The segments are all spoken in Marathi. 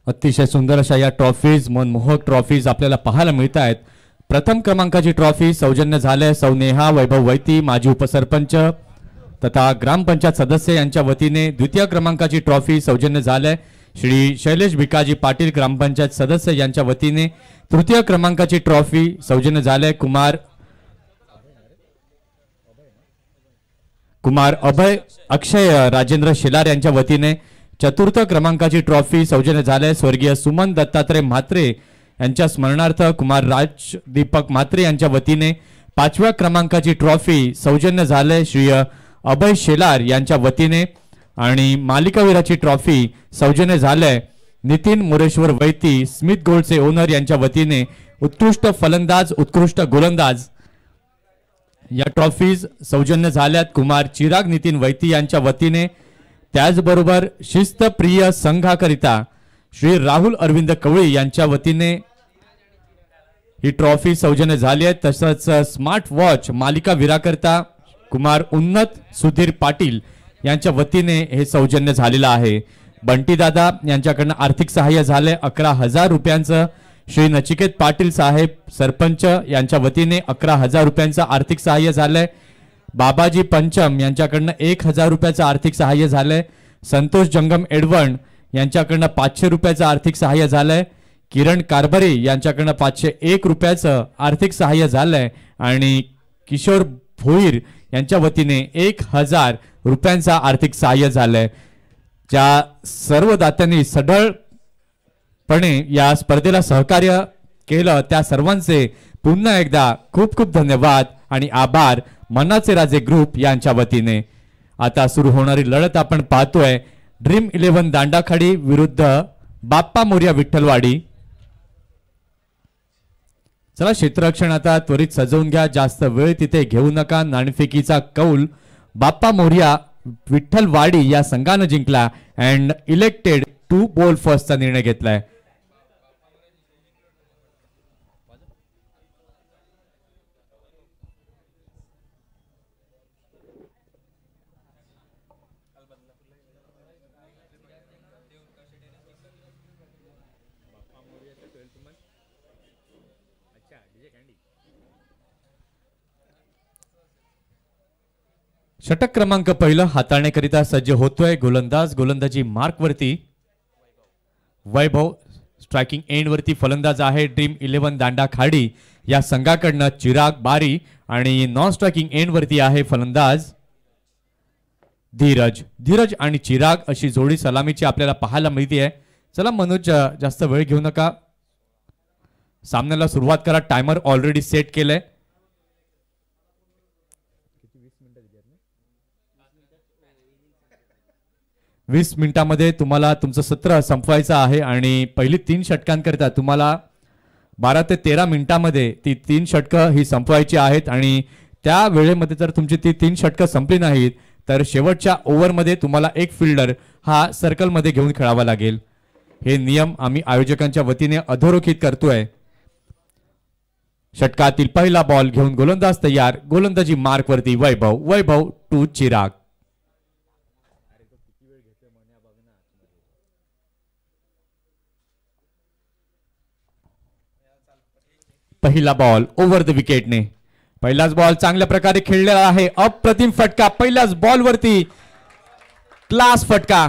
अतिशय सुंदर अशा या ट्रॉफीज मनमोहक ट्रॉफीज आपल्याला पाहायला मिळत आहेत. प्रथम क्रमांकाची ट्रॉफी सौजन्य झाले सौ नेहा वैभव वैती माजी उपसरपंच तथा ग्रामपंचायत सदस्य यांच्या वतीने. द्वितीय क्रमांकाची ट्रॉफी सौजन्य झाले श्री शैलेश भिकाजी पाटील ग्रामपंचायत सदस्य यांच्या वतीने. तृतीय क्रमांकाची ट्रॉफी सौजन्य झाले कुमार अभय अक्षय राजेंद्र शेलार यांच्या वतीने. चतुर्थ क्रमांकाची ट्रॉफी सौजन्य झाले स्वर्गीय सुमन दत्तात्रय म्हात्रे यांच्या स्मरणार्थ कुमार राज दीपक म्हात्रे यांच्या वतीने. पाचव्या क्रमांकाची ट्रॉफी सौजन्य झाले श्री अभय शेलार यांच्या वतीने. आणि मालिकावीराची ट्रॉफी सौजन्य झाले नितीन मुरेश्वर वैती स्मिथ गोल्डचे ओनर यांच्या वतीने. उत्कृष्ट फलंदाज उत्कृष्ट गोलंदाज या ट्रॉफीज सौजन्य झाल्यात कुमार चिराग नितीन वैती यांच्या वतीने. त्याचबरोबर शिस्तप्रिय संघाकरिता श्री राहुल अरविंद कवळी यांच्या वतीने ही ट्रॉफी सौजन्य झाली आहे. तसंच स्मार्ट वॉच मालिका वीराकरिता कुमार उन्नत सुधीर पाटील यांच्या वतीने हे सौजन्य झालेलं आहे. बंटी दादा यांच्याकडनं आर्थिक सहाय्य झाले 11,000 रुपयांचं. श्री नचिकेत पाटील साहेब सरपंच यांच्या वतीने 11,000 रुपयांचं आर्थिक सहाय्य झालंय. बाबाजी पंचम यांच्याकडनं 1,000 रुपयाचं आर्थिक सहाय्य झालंय. संतोष जंगम एडवण यांच्याकडनं 500 रुपयाचं आर्थिक सहाय्य झालंय. किरण कारभारे यांच्याकडनं 501 रुपयाचं आर्थिक सहाय्य झालंय. आणि किशोर भोईर यांच्या वतीने 1,000 रुपयांचा आर्थिक सहाय्य झालंय. ज्या सर्व दात्यांनी सढळपणे या स्पर्धेला सहकार्य केलं त्या सर्वांचे पुन्हा एकदा खूप खूप धन्यवाद आणि आभार मनाचे राजे ग्रुप यांच्या वतीने. आता सुरू होणारी लढत आपण पाहतोय ड्रीम 11 दांडाखाडी विरुद्ध बाप्पा मोर्या विठ्ठलवाडी. चला क्षेत्ररक्षण आता त्वरित सजवून घ्या, जास्त वेळ तिथे घेऊ नका. नाणेफेकीचा कौल बाप्पा मोर्या विठ्ठलवाडी या संघानं जिंकला अँड इलेक्टेड टू बॉल फर्स्टचा निर्णय घेतलाय. षटक क्रमांक पहिलं हाताळण्याकरिता सज्ज होतोय गोलंदाज. गोलंदाजी मार्क वरती वैभव, स्ट्रायकिंग एंड वरती फलंदाज आहे ड्रीम 11 दांडा खाडी या संघाकडनं चिराग बारी. आणि नॉन स्ट्रायकिंग एंड वरती आहे फलंदाज धीरज. धीरज आणि चिराग अशी जोडी सलामीची आपल्याला पाहायला मिळते. चला मनोज, जास्त वेळ घेऊ नका, सामन्याला सुरुवात करा. टायमर ऑलरेडी सेट केलंय. 20 मिनिटांमध्ये तुम्हाला तुमचं सत्र संपवायचं आहे आणि पहिली 3 षटकांकरिता तुम्हाला 12 ते 13 मिनिटांमध्ये ती 3 षटकं ही संपवायची आहेत. आणि त्या वेळेमध्ये जर तुमची ती 3 षटकं संपली नाहीत तर शेवटच्या ओव्हरमध्ये तुम्हाला एक फिल्डर हा सर्कलमध्ये घेऊन खेळावा लागेल. हे नियम आम्ही आयोजकांच्या वतीने अधोरेखित करतोय. षटकातील पहिला बॉल घेऊन गोलंदाज तयार. गोलंदाजी मार्क वरती वैभव. वैभव टू चिराग. पहिला बॉल ओव्हर द विकेटने. पहिलाच बॉल चांगल्या प्रकारे खेळलेला आहे. अप्रतिम फटका पहिल्याच बॉल वरती, क्लास फटका.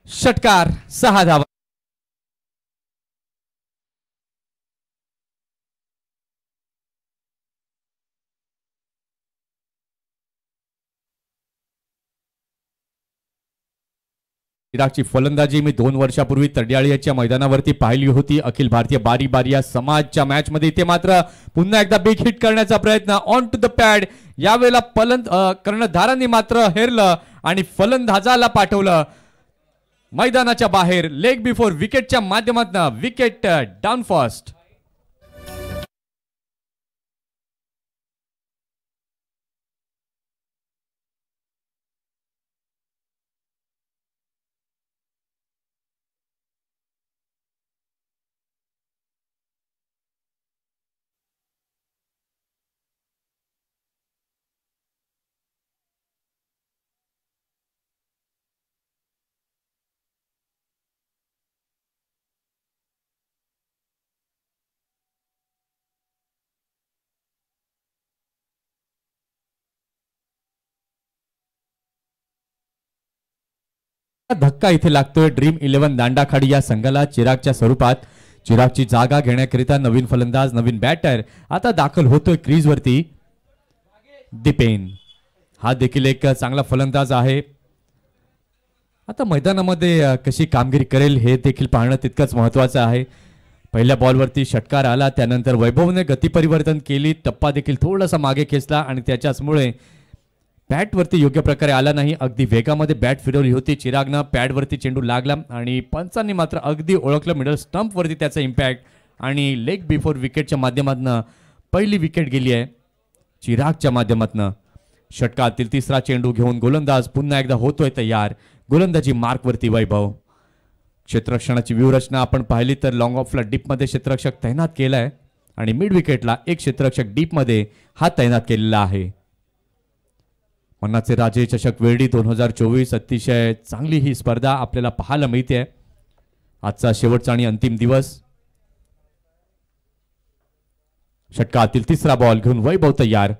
षटकार 6 धावा. चिरागची फलंदाजी मी 2 वर्षापूर्वी तडियाळीच्या मैदानावरती पाहिली होती. अखिल भारतीय बारी बारी या समाजच्या मॅच मध्ये इथे मात्र पुन्हा एकदा बिग हिट करण्याचा प्रयत्न ऑन टू द पॅड. यावेळेला कर्णधारांनी मात्र हेरलं आणि फलंदाजाला पाठवलं मैदानाच्या बाहेर. लेग बिफोर विकेटच्या माध्यमातून विकेट डाऊन फास्ट. धक्का इथे लागतोय ड्रीम 11 दांडाखाडी या संघाला चिरागच्या स्वरूपात. चिरागची जागा घेण्याकरिता नवीन फलंदाज नवीन बॅटर आता दाखल होतोय क्रीज वरती. दीपेन हा देखील एक चांगला फलंदाज आहे. आता मैदानामध्ये कशी कामगिरी करेल हे देखील पाहणं तितकंच महत्वाचं आहे. पहिल्या बॉलवरती षटकार आला, त्यानंतर वैभवने गती परिवर्तन केली, टप्पा देखील थोडासा मागे खेचला आणि त्याच्याचमुळे बॅटवरती योग्य प्रकारे आला नाही. अगदी वेगामध्ये बॅट फिरवली होती चिरागनं, पॅडवरती चेंडू लागला आणि पंचांनी मात्र अगदी ओळखलं मिडल स्टंपवरती त्याचा इम्पॅक्ट आणि लेग बिफोर विकेटच्या माध्यमातून पहिली विकेट गेली आहे चिरागच्या माध्यमातून. षटकातील तिसरा चेंडू घेऊन गोलंदाज पुन्हा एकदा होतोय तयार. गोलंदाजी मार्कवरती वैभव. क्षेत्ररक्षणाची व्यूहरचना आपण पाहिली तर लॉंग ऑफला डीपमध्ये क्षेत्ररक्षक तैनात केलाय आणि मिड विकेटला एक क्षेत्ररक्षक डीपमध्ये हा तैनात केलेला आहे. मन्नाचे राजे चषक वेळी 2024 अतिशय चांगली ही स्पर्धा आपल्याला पाहायला मिळते. आजचा शेवटचा आणि अंतिम दिवस. षटकातील तिसरा बॉल घेऊन वैभव तयार.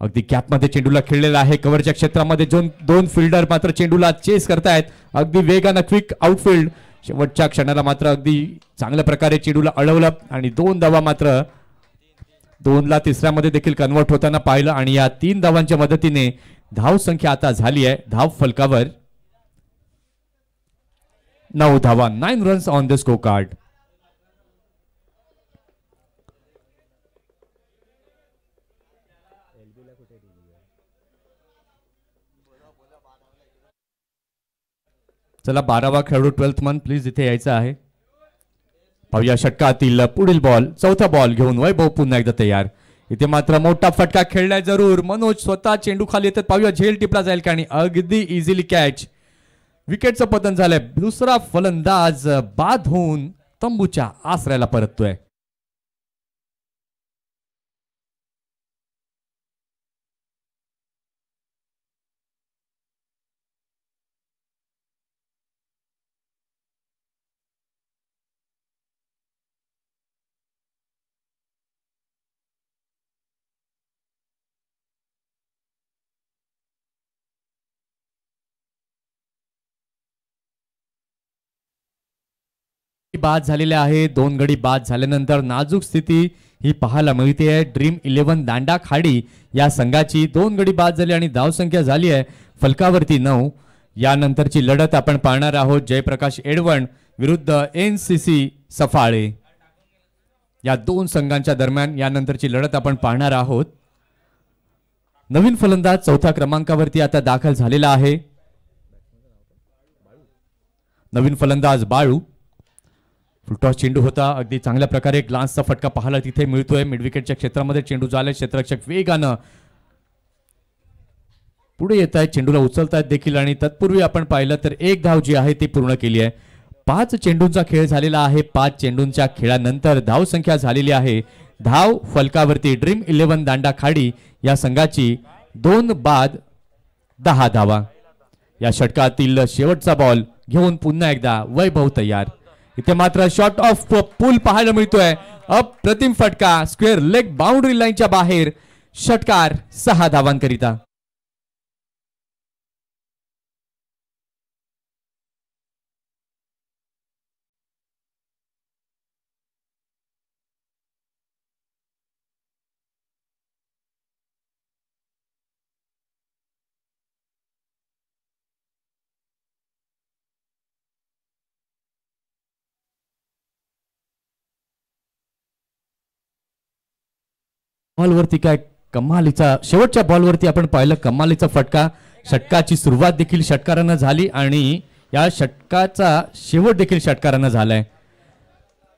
अगदी कॅपमध्ये चेंडूला खेळलेला आहे. कव्हरच्या क्षेत्रामध्ये दोन फिल्डर मात्र चेंडूला चेस करतायत अगदी वेगानं. Quick outfield. शेवटच्या क्षणाला मात्र अगदी चांगल्या प्रकारे चेंडूला अडवलं आणि 2 धावा मात्र 2ला तिसऱ्यामध्ये देखील कन्वर्ट होताना पाहिलं आणि या 3 धावांच्या मदतीने धाव संख्या आता झाली आहे धाव फलकावर 9 धावा. 9 runs on the score card. चला 12वा खेळाडू 12th मन प्लीज इथे यायचं आहे. पाहूया षटकातील पुढील बॉल. चौथा बॉल घेऊन वैभव पुन्हा एकदा तयार. इथे मात्र मोठा फटका खेळलाय जरूर. मनोज स्वतः चेंडू खाली येतात. पाहूया झेल टिपला जाईल का आणि अगदी इझिली कॅच. विकेटचं पतन झालंय. दुसरा फलंदाज बाद होऊन तंबूच्या आसऱ्याला परततोय. बाद झालेले आहे. 2 गडी बाद झाल्यानंतर नाजूक स्थिती ही पाहायला मिळते आहे ड्रीम 11 दांडा खाडी या संघाची. 2 गडी बाद झाले आणि धावसंख्या झाली आहे फलकावरती 9. यानंतरची लढत आपण पाहणार आहोत जयप्रकाश एडवण विरुद्ध NCC सफाळे या 2 संघांच्या दरम्यान. यानंतरची लढत आपण पाहणार आहोत. नवीन फलंदाज चौथ्या क्रमांकावरती आता दाखल झालेला आहे. नवीन फलंदाज बाळू. फुलटॉस चेंडू होता. अगदी चांगल्या प्रकारे ग्लान्सचा फटका पाहायला तिथे मिळतोय. मिड विकेटच्या क्षेत्रामध्ये चेंडू झाले. क्षेत्ररक्षक वेगानं पुढे येत आहेत. चेंडूला उचलतायत देखील आणि तत्पूर्वी आपण पाहिलं तर 1 धाव जी आहे ती पूर्ण केली आहे. 5 चेंडूंचा खेळ झालेला आहे. 5 चेंडूंच्या खेळानंतर धाव संख्या झालेली आहे. धाव फलकावरती ड्रीम 11 दांडा खाडी या संघाची 2 बाद 10 धावा. या षटकातील शेवटचा बॉल घेऊन पुन्हा एकदा वैभव तयार. इथे मात्र शॉट ऑफ पूल पाहायला मिळतोय. अप्रतिम फटका स्क्वेअर लेग बाउंड्री लाईनच्या बाहेर. षटकार 6 धावांकरिता. बॉलवरती काय कमालीचा शेवटच्या बॉलवरती आपण पाहिलं कमालीचा फटका. षटकाची सुरुवात देखील षटकारानं झाली आणि या षटकाचा शेवट देखील षटकारानं झालाय.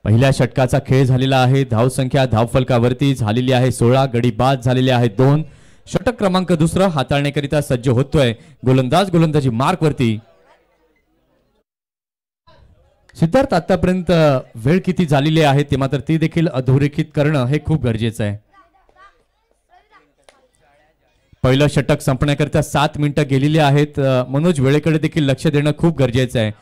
पहिल्या षटकाचा खेळ झालेला आहे. धाव संख्या धाव फलकावरती झालेली आहे 16. गडी बाद झालेले आहेत 2. षटक क्रमांक दुसरा हाताळण्याकरिता सज्ज होतोय गोलंदाज. गोलंदाजी मार्कवरती. सिद्धार्थ आतापर्यंत वेळ किती झालेली आहे ते मात्र ती देखील अधोरेखित करणं हे खूप गरजेचं आहे. पहिलं षटक संपण्याकरिता 7 मिनिटं गेलेली आहेत. मनोज वेळेकडे देखील लक्ष देणं खूप गरजेचं आहे.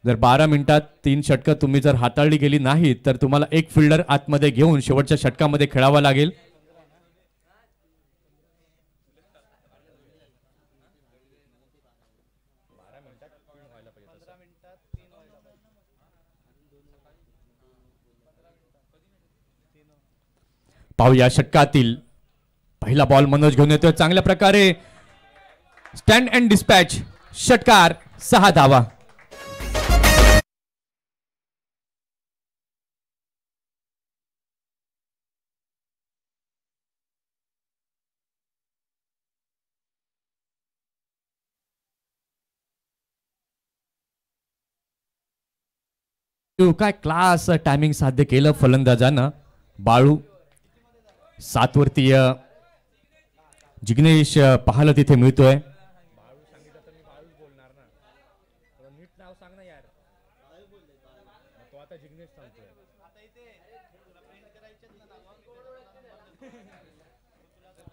जर 12 मिनिटात 3 षटकं तुम्ही जर हाताळली गेली नाहीत तर तुम्हाला एक फिल्डर आतमध्ये घेऊन शेवटच्या षटकामध्ये खेळावा लागेल. पाहूया षटकातील पहिला बॉल मनोज घेऊन येतोय चांगल्या प्रकारे स्टँड अँड डिस्पॅच षटकार 6 धावा. काय क्लास टायमिंग साध्य केलं फलंदाजानं. बाळू 7 वरती जिग्नेश पाहायला तिथे मिळतोय.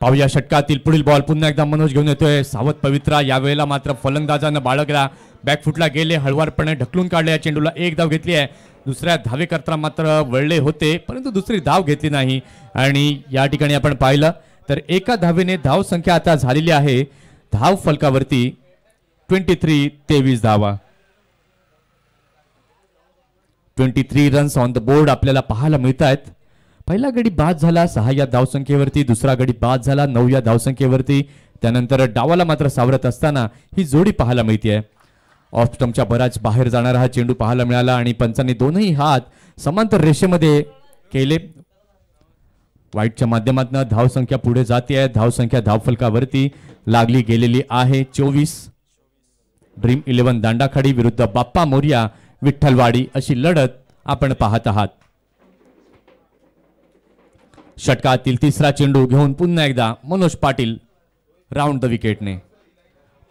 पाहूया षटकातील पुढील बॉल पुन्हा एकदा मनोज घेऊन येतोय. सावध पवित्रा यावेळेला मात्र फलंदाजानं बाळगला. बॅकफुटला गेले, हळवारपणे ढकलून काढले. या चेंडूला एक धाव घेतली आहे. दुसऱ्या धावेकरता मात्र वळले होते परंतु दुसरी धाव घेतली नाही. आणि या ठिकाणी आपण पाहिलं तर एका धावेने धाव संख्या आता झालेली आहे धाव फलकावरती 23 धावा. 23 रन्स ऑन द बोर्ड आपल्याला पाहायला मिळत आहेत. पहिला गडी बाद झाला 6 या धावसंख्येवरती, दुसरा गडी बाद झाला 9 या धावसंख्येवरती. त्यानंतर डावाला मात्र सावरत असताना ही जोडी पाहायला मिळते. ऑफ स्टंपच्या बराच बाहेर जाणारा हा चेंडू पाहायला मिळाला आणि पंचांनी दोनही हात समांतर रेषेमध्ये केले. वाईटच्या माध्यमातून धावसंख्या पुढे जाते आहे. धावसंख्या धावफलकावरती लागली गेलेली आहे 24. ड्रीम 11 दांडाखाडी विरुद्ध बाप्पा मोरिया विठ्ठलवाडी अशी लढत आपण पाहत आहात. षटकातील तिसरा चेंडू घेऊन पुन्हा एकदा मनोज पाटील राऊंड द विकेटने.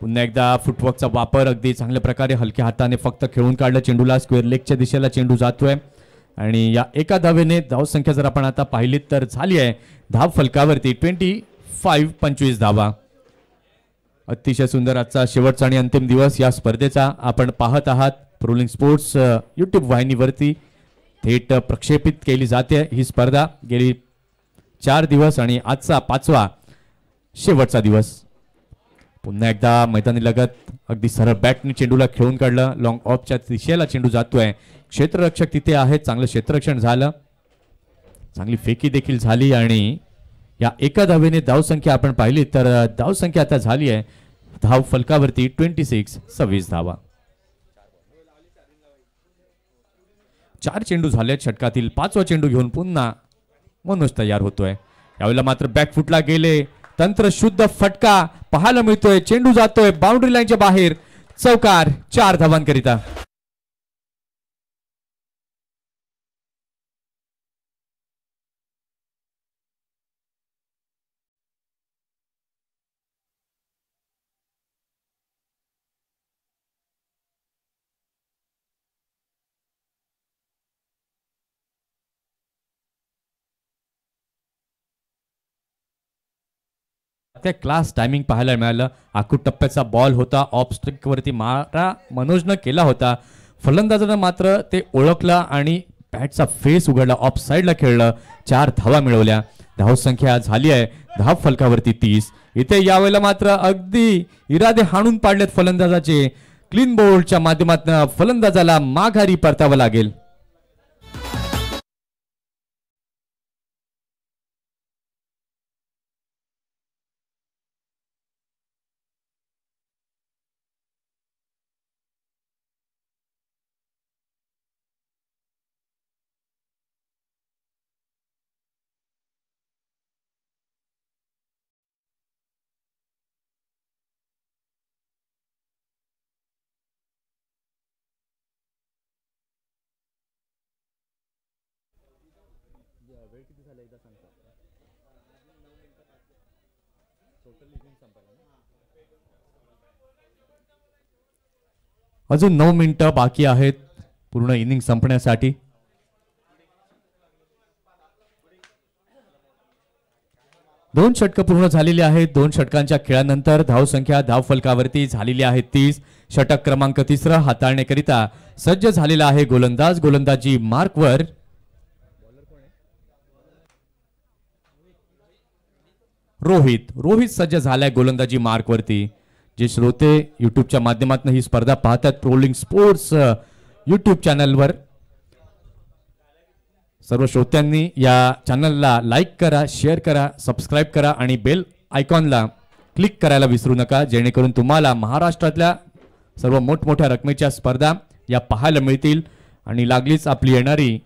पुन्हा एकदा फुटवर्कचा वापर अगदी चांगल्या प्रकारे हलक्या हाताने फक्त खेळून काढलं चेंडूला. स्क्वेअर लेगच्या दिशेला चेंडू जातोय आणि या एका धावेने धावसंख्या जर आपण आता पाहिली तर झाली आहे धाव फलकावरती 25 धावा. अतिशय सुंदर आजचा शेवटचा आणि अंतिम दिवस या स्पर्धेचा आपण पाहत आहात. प्रोलिंग स्पोर्ट्स यूट्यूब वाहिनीवरती थेट प्रक्षेपित केली जाते ही स्पर्धा. गेली 4 दिवस आणि आजचा 5वा शेवटचा दिवस. पुन्हा एकदा मैदानी लगत अगदी सरळ बॅटने चेंडूला खेळून काढलं. लॉंग ऑफच्या दिशेला चेंडू जातोय. क्षेत्ररक्षक तिथे आहेत. चांगलं क्षेत्ररक्षण झालं. चांगली फेकी देखील झाली आणि या एका धावेने धावसंख्या आपण पाहिली तर धावसंख्या आता झाली आहे धाव फलकावरती 26 धावा. 4 चेंडू झाले. षटकातील 5वा चेंडू घेऊन पुन्हा मनोज तयार होतोय. यावेळेला मात्र बॅकफुटला गेले. तंत्र शुद्ध फटका पाहायला मिळतोय. चेंडू जातोय बाउंड्री लाईनच्या बाहेर. चौकार 4 धावांकरिता. त्या क्लास टायमिंग पाहायला मिळालं. आखूड टप्प्याचा बॉल होता. ऑफ स्ट्रिक वरती मारा मनोजनं केला होता. फलंदाजानं मात्र ते ओळखलं आणि बॅटचा फेस उघडला. ऑफ साइडला खेळलं. 4 धावा मिळवल्या. धावसंख्या झाली आहे धाव फलकावरती 30. इथे यावेळेला मात्र अगदी इरादे हाणून पाडलेत फलंदाजाचे. क्लीन बोल्डच्या माध्यमातून फलंदाजाला माघारी परतावं लागेल. अजून 9 मिनिटं बाकी आहेत पूर्ण इनिंग संपण्यासाठी. दोन षटकं पूर्ण झालेली आहेत. 2 षटकांच्या खेळानंतर धावसंख्या धावफलकावरती झालेली आहे 30. षटक क्रमांक 3 हाताळण्याकरिता सज्ज झालेला आहे गोलंदाज. गोलंदाजी मार्कवर रोहित सज्ज झालाय गोलंदाजी मार्कवरती. जे श्रोते युट्यूबच्या माध्यमातून ही स्पर्धा पाहतात प्रोलिंग स्पोर्ट्स युट्यूब चॅनलवर सर्व श्रोत्यांनी या चॅनलला लाईक करा, शेअर करा, सबस्क्राईब करा आणि बेल आयकॉनला क्लिक करायला विसरू नका, जेणेकरून तुम्हाला महाराष्ट्रातल्या सर्व मोठमोठ्या रकमेच्या स्पर्धा या पाहायला मिळतील. आणि लागलीच आपली येणारी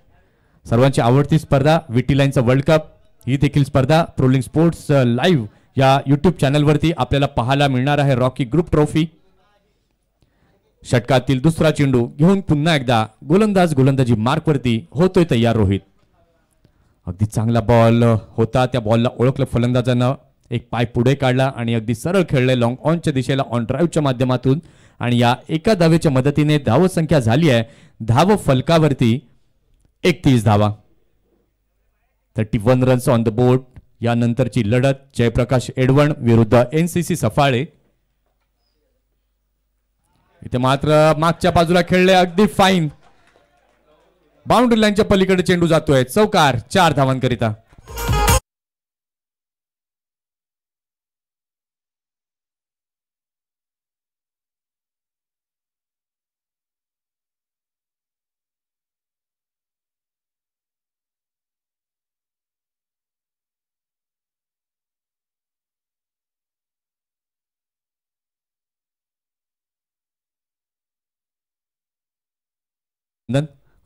सर्वांची आवडती स्पर्धा विटी लाईनचा वर्ल्ड कप, ही देखील स्पर्धा प्रोलिंग स्पोर्ट्स लाईव्ह या यूट्यूब चॅनलवरती आपल्याला पाहायला मिळणार आहे. Rocky group trophy. षटकातील दुसरा चेंडू घेऊन पुन्हा एकदा गोलंदाजी मार्कवरती होतोय तयार रोहित. अगदी चांगला बॉल होता, त्या बॉलला ओळखलं फलंदाजानं, एक पाय पुढे काढला आणि अगदी सरळ खेळले लॉंग ऑनच्या दिशेला ऑन ड्राईव्हच्या माध्यमातून. आणि या एका धावेच्या मदतीने धाव संख्या झाली आहे धाव फलकावरती 31 धावा. 31 रन्स ऑन द बोर्ड. यानंतरची लढत जयप्रकाश एडवण विरुद्ध NCC सफाळे. इथे मात्र मागच्या बाजूला खेळले, अगदी फाईन. बाउंड्री लाईनच्या पलीकडे चेंडू जातोय, चौकार, 4 धावांकरिता.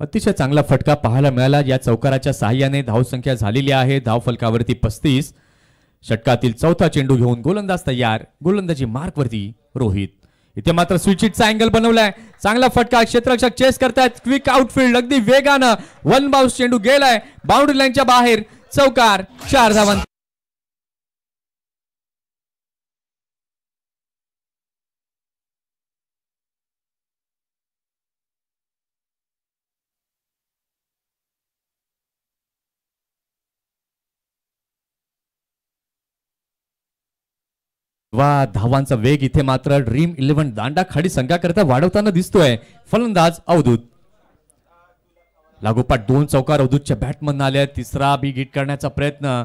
अतिशय चांगला फटका पाहायला मिळाला. या चौकाराच्या साहाय्याने धावसंख्या झालेली आहे धाव फलकावरती 35. षटकातील चौथा चेंडू घेऊन गोलंदाज तयार, गोलंदाजी मार्कवरती रोहित. इथे मात्र स्विचिटचा अँगल बनवलाय, चांगला फटका, क्षेत्ररक्षक चेस करतायत, क्विक आउटफील्ड, अगदी वेगानं वन बाउन्स चेंडू गेलाय बाउंड्री लाईनच्या बाहेर, चौकार, 4 धावांत. वा, धावांचा वेग इथे मात्र ड्रीम 11 दांडा खाडी संघाकरता वाढवताना दिसतोय. फलंदाज अवधूत. लागोपाठ 2 चौकार अवधूतच्या बॅटमन आले. तिसरा बी हिट करण्याचा प्रयत्न.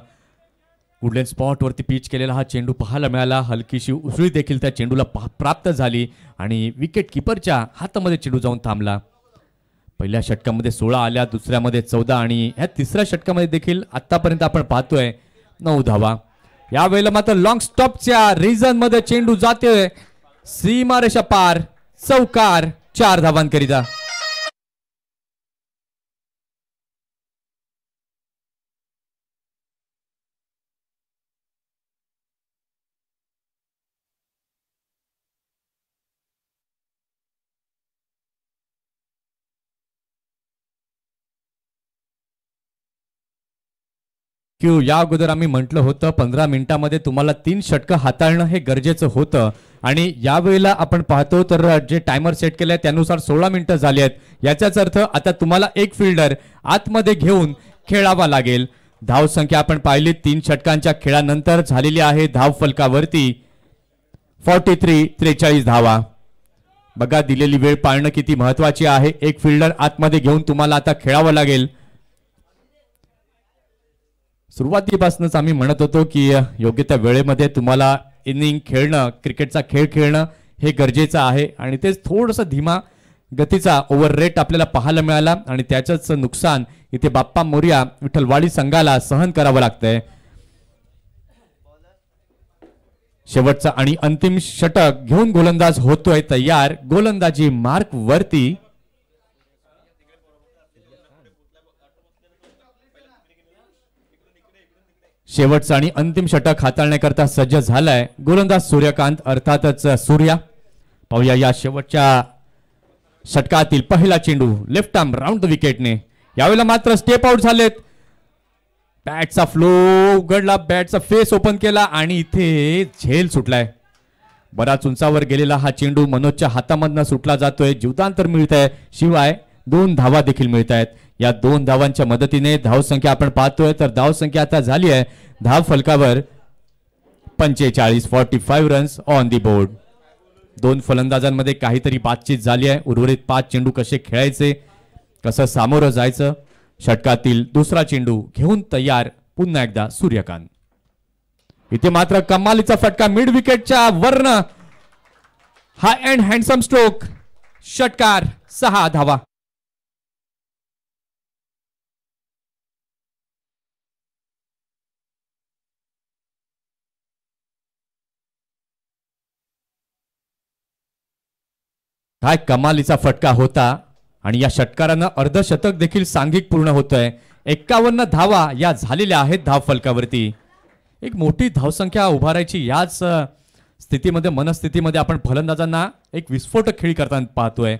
वुडलँड स्पॉट वरती पिच केलेला हा चेंडू पाहायला मिळाला. हलकीशी उसळी देखील त्या चेंडूला प्राप्त झाली आणि विकेट किपरच्या हातामध्ये चेंडू जाऊन थांबला. पहिल्या षटकामध्ये 16 आल्या, दुसऱ्यामध्ये 14 आणि ह्या तिसऱ्या षटकामध्ये देखील आतापर्यंत आपण पाहतोय 9 धावा. यावेळेला मात्र लॉंग स्टॉपच्या रिजन मध्ये चेंडू जातोय सीमारेषा पार, चौकार, 4 धावांकरिता. या अगोदर आम्ही म्हटलं होतं 15 मिनिटांमध्ये तुम्हाला 3 षटकं हाताळणं हे गरजेचं होतं आणि यावेळेला आपण पाहतो तर जे टायमर सेट केलंय त्यानुसार 16 मिनिटं झाली आहेत. याचाच अर्थ आता तुम्हाला एक फिल्डर आतमध्ये घेऊन खेळावा लागेल. धाव संख्या आपण पाहिली 3 षटकांच्या खेळानंतर झालेली आहे धाव फलकावरती 43 धावा. बघा, दिलेली वेळ पाळणं किती महत्वाची आहे. एक फिल्डर आतमध्ये घेऊन तुम्हाला आता खेळावं लागेल. सुरुवातीपासूनच आम्ही म्हणत होतो की योग्य त्या वेळेमध्ये तुम्हाला इनिंग खेळणं, क्रिकेटचा खेळ खेळणं हे गरजेचं आहे आणि तेच थोडंसं धीमा गतीचा ओव्हर रेट आपल्याला पाहायला मिळाला आणि त्याचंच नुकसान इथे बाप्पा मोरया विठ्ठलवाडी संघाला सहन करावं लागतंय. शेवटचा आणि अंतिम षटक घेऊन गोलंदाज होतोय तयार, गोलंदाजी मार्क वरती. शेवटचा आणि अंतिम षटक हाताळण्याकरता सज्ज झालाय गोलंदाज सूर्यकांत, अर्थातच सूर्या. पाहूया या शेवटच्या षटकातील पहिला चेंडू लेफ्ट आर्म राऊंड द विकेटने. यावेळेला मात्र स्टेप आउट झालेत. बॅटचा फ्लो उघडला, बॅटचा फेस ओपन केला आणि इथे झेल सुटलाय. बराच उंचावर गेलेला हा चेंडू मनोजच्या हातामधनं सुटला जातोय. जीवदान तर मिळतंय, शिवाय 2 धावा देखील मिळत आहेत. या 2 धावांच्या मदतीने धाव संख्या आपण पाहतोय तर धाव संख्या आता झाली आहे धाव फलकावर 45 रन्स ऑन दी बोर्ड. 2 फलंदाजांमध्ये काहीतरी बातचीत झाली आहे. उर्वरित 5 चेंडू कसे खेळायचे, कसं सामोरं जायचं. षटकातील दुसरा चेंडू घेऊन तयार पुन्हा एकदा सूर्यकांत. इथे मात्र कमालीचा फटका मिड विकेटच्या वरनं, हाय अँड हँडसम स्ट्रोक, षटकार, 6 धावा. काय कमालीचा फटका होता आणि या षटकारानं अर्धशतक देखील सांघिक पूर्ण होतोय. 51 धावा या झालेल्या आहेत धाव फलकावरती. एक मोठी धावसंख्या उभारायची याच स्थितीमध्ये मनस्थितीमध्ये आपण फलंदाजांना एक विस्फोटक खेळी करताना पाहतोय.